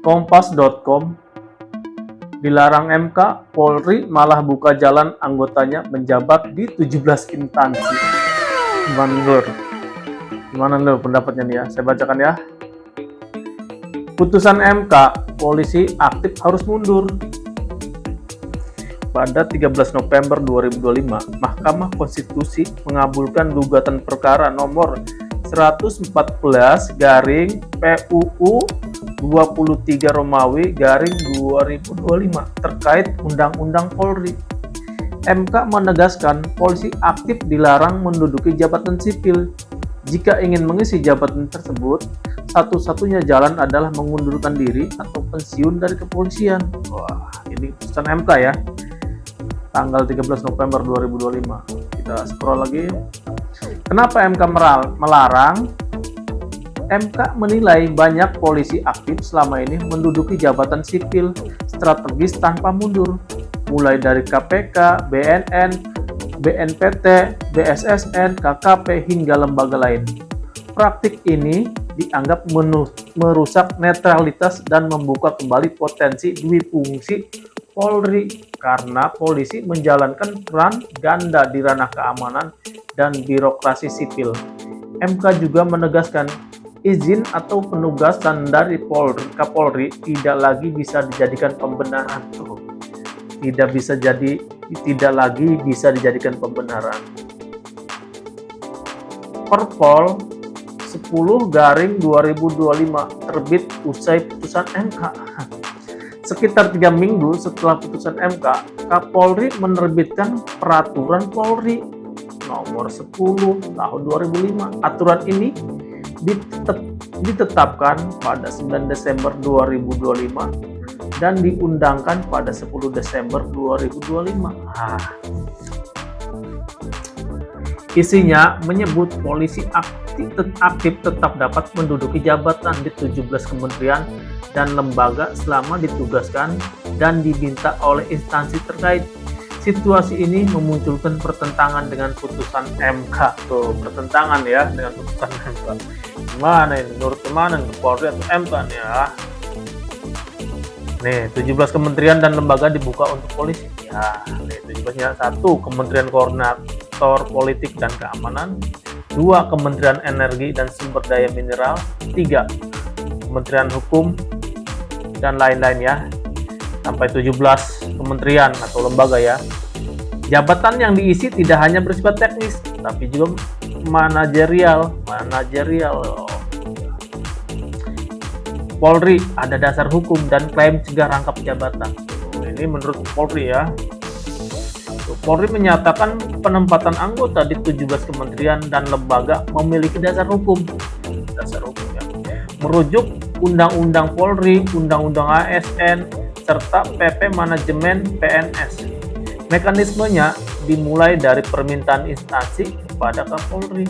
Kompas.com, dilarang MK, Polri malah buka jalan anggotanya menjabat di 17 instansi. Gimana Lur pendapatnya nih ya? Saya bacakan ya. Putusan MK, polisi aktif harus mundur. Pada 13 November 2025, Mahkamah Konstitusi mengabulkan gugatan perkara nomor 114 garing PUU 23 Romawi garing 2025 terkait Undang-Undang Polri. MK menegaskan polisi aktif dilarang menduduki jabatan sipil. Jika ingin mengisi jabatan tersebut, satu-satunya jalan adalah mengundurkan diri atau pensiun dari kepolisian. Wah, ini putusan MK ya. Tanggal 13 November 2025. Kita scroll lagi. Kenapa MK melarang? MK menilai banyak polisi aktif selama ini menduduki jabatan sipil strategis tanpa mundur, mulai dari KPK, BNN, BNPT, BSSN, KKP, hingga lembaga lain. Praktik ini dianggap merusak netralitas dan membuka kembali potensi duifungsi Polri karena polisi menjalankan peran ganda di ranah keamanan dan birokrasi sipil. MK juga menegaskan izin atau penugasan dari Kapolri tidak lagi bisa dijadikan pembenaran. Tidak lagi bisa dijadikan pembenaran. Perpol 10/2025 terbit usai putusan MK. Sekitar 3 minggu setelah putusan MK, Kapolri menerbitkan Peraturan Polri Nomor 10 Tahun 2005. Aturan ini ditetapkan pada 9 Desember 2025 dan diundangkan pada 10 Desember 2025. Isinya menyebut polisi aktif tetap dapat menduduki jabatan di 17 kementerian dan lembaga selama ditugaskan dan diminta oleh instansi terkait. Situasi ini memunculkan pertentangan dengan putusan MK. Tuh, pertentangan ya dengan putusan MK. Gimana ini? Menurut kemana? Polri atau MK nih ya? Nih, 17 kementerian dan lembaga dibuka untuk polisi. Ya, nih 17-nya. 1. Kementerian Koordinator Politik dan Keamanan. 2. Kementerian Energi dan Sumber Daya Mineral. 3. Kementerian Hukum dan lain-lain ya, sampai 17 kementerian atau lembaga ya. Jabatan yang diisi tidak hanya bersifat teknis, tapi juga manajerial. Polri ada dasar hukum dan klaim cegah rangkap jabatan. Ini menurut Polri ya. Polri menyatakan penempatan anggota di 17 kementerian dan lembaga memiliki dasar hukum. Merujuk Undang-Undang Polri, Undang-Undang ASN, serta PP Manajemen PNS. Mekanismenya dimulai dari permintaan instansi kepada Kapolri.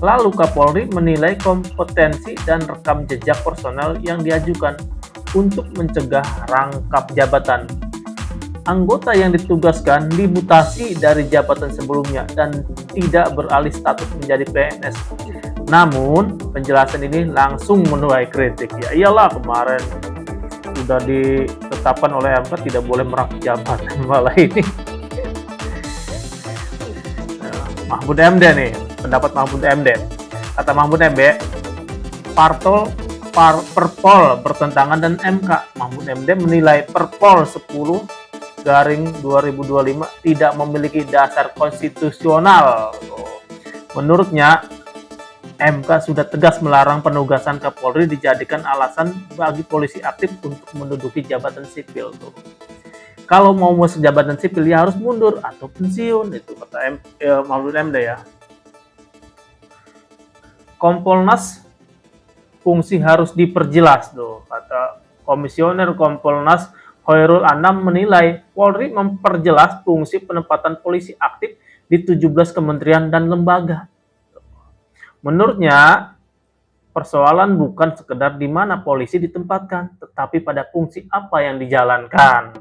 Lalu Kapolri menilai kompetensi dan rekam jejak personel yang diajukan untuk mencegah rangkap jabatan. Anggota yang ditugaskan dimutasi dari jabatan sebelumnya dan tidak beralih status menjadi PNS. Namun, penjelasan ini langsung menuai kritik. Ya iyalah, kemarin sudah ditetapkan oleh MK tidak boleh merangkap jabatan, malah ini. Mahfud MD nih, pendapat Mahfud MD. Kata Mahfud MD, Perpol bertentangan dengan MK. Mahfud MD menilai Perpol 10/2025 tidak memiliki dasar konstitusional. Menurutnya, MK sudah tegas melarang penugasan Kapolri dijadikan alasan bagi polisi aktif untuk menduduki jabatan sipil. Kalau mau jabatan sipil ya harus mundur atau pensiun, itu kata Mahfud MD ya. Kompolnas fungsi harus diperjelas tuh, kata Komisioner Kompolnas Khairul Anam menilai Polri memperjelas fungsi penempatan polisi aktif di 17 kementerian dan lembaga. Menurutnya, persoalan bukan sekedar di mana polisi ditempatkan, tetapi pada fungsi apa yang dijalankan.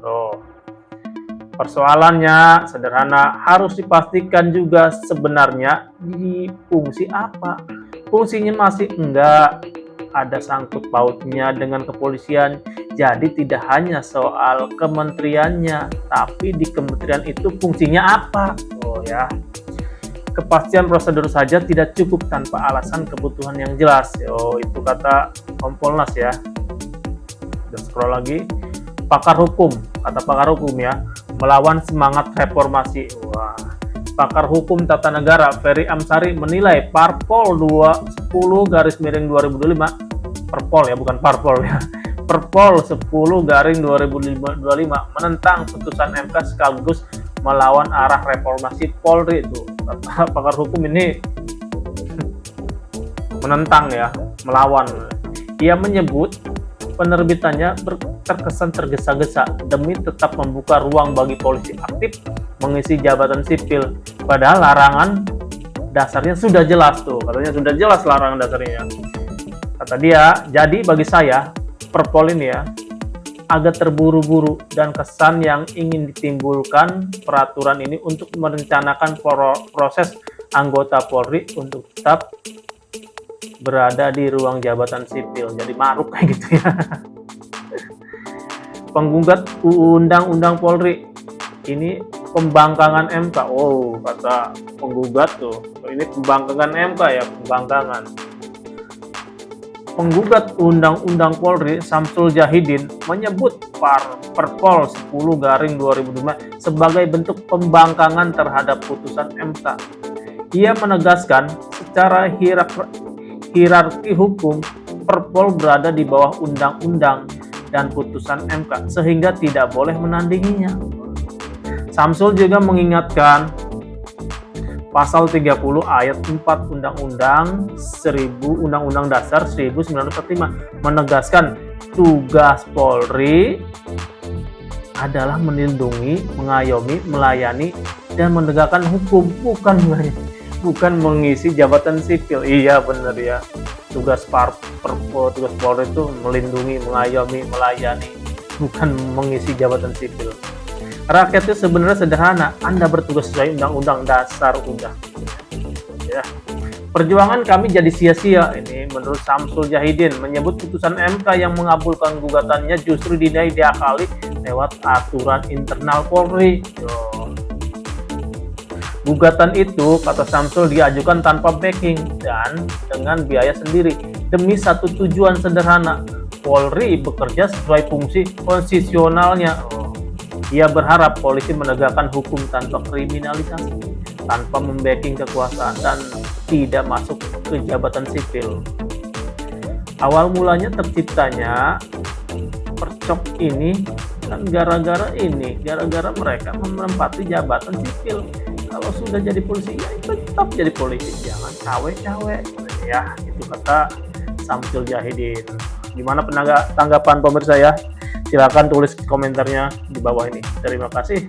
Persoalannya sederhana, harus dipastikan juga sebenarnya di fungsi apa. Fungsinya masih enggak, ada sangkut pautnya dengan kepolisian. Jadi tidak hanya soal kementeriannya, tapi di kementerian itu fungsinya apa. Oh ya, kepastian prosedur saja tidak cukup tanpa alasan kebutuhan yang jelas. Oh, itu kata Kompolnas ya. Udah scroll lagi. Pakar hukum, kata pakar hukum ya, melawan semangat reformasi. Wah, pakar hukum tata negara Ferry Amsari menilai Parpol 10/2005, Perpol ya, bukan Parpol ya, Perpol 10/2025 menentang putusan MK sekaligus melawan arah reformasi Polri. Itu kata pakar hukum ini menentang ya, melawan. Ia menyebut penerbitannya terkesan tergesa-gesa demi tetap membuka ruang bagi polisi aktif mengisi jabatan sipil. Padahal larangan dasarnya sudah jelas tuh, katanya sudah jelas larangan dasarnya. Kata dia, jadi bagi saya Perpol ini ya agak terburu-buru dan kesan yang ingin ditimbulkan peraturan ini untuk merencanakan proses anggota Polri untuk tetap berada di ruang jabatan sipil. Jadi maruk kayak gitu ya. Penggugat Undang-Undang Polri ini pembangkangan MK. Oh, kata penggugat tuh, ini pembangkangan MK ya, pembangkangan. Penggugat Undang-Undang Polri Samsul Jahidin menyebut Perpol 10/2005 sebagai bentuk pembangkangan terhadap putusan MK. Ia menegaskan secara hierarki hukum Perpol berada di bawah undang-undang dan putusan MK sehingga tidak boleh menandinginya. Samsul juga mengingatkan Pasal 30 ayat 4 Undang-Undang Dasar 1945 menegaskan tugas Polri adalah melindungi, mengayomi, melayani, dan menegakkan hukum, bukan mengisi jabatan sipil. Iya benar ya. Tugas Polri itu melindungi, mengayomi, melayani, bukan mengisi jabatan sipil. Rakyat itu sebenarnya sederhana. Anda bertugas sesuai Undang-Undang Dasar udah. Ya. Perjuangan kami jadi sia-sia. Ini menurut Samsul Jahidin menyebut putusan MK yang mengabulkan gugatannya justru diakali lewat aturan internal Polri. Gugatan itu, kata Samsul, diajukan tanpa backing dan dengan biaya sendiri demi satu tujuan sederhana. Polri bekerja sesuai fungsi konstitusionalnya. Ia berharap polisi menegakkan hukum tanpa kriminalisasi, tanpa membacking kekuasaan, dan tidak masuk ke jabatan sipil. Awal mulanya terciptanya percok ini kan gara-gara mereka menempati jabatan sipil. Kalau sudah jadi polisi, ya tetap jadi polisi, jangan cawe-cawe. Ya, itu kata Samsul Jahidin. Gimana tanggapan pemirsa ya? Silakan tulis komentarnya di bawah ini. Terima kasih.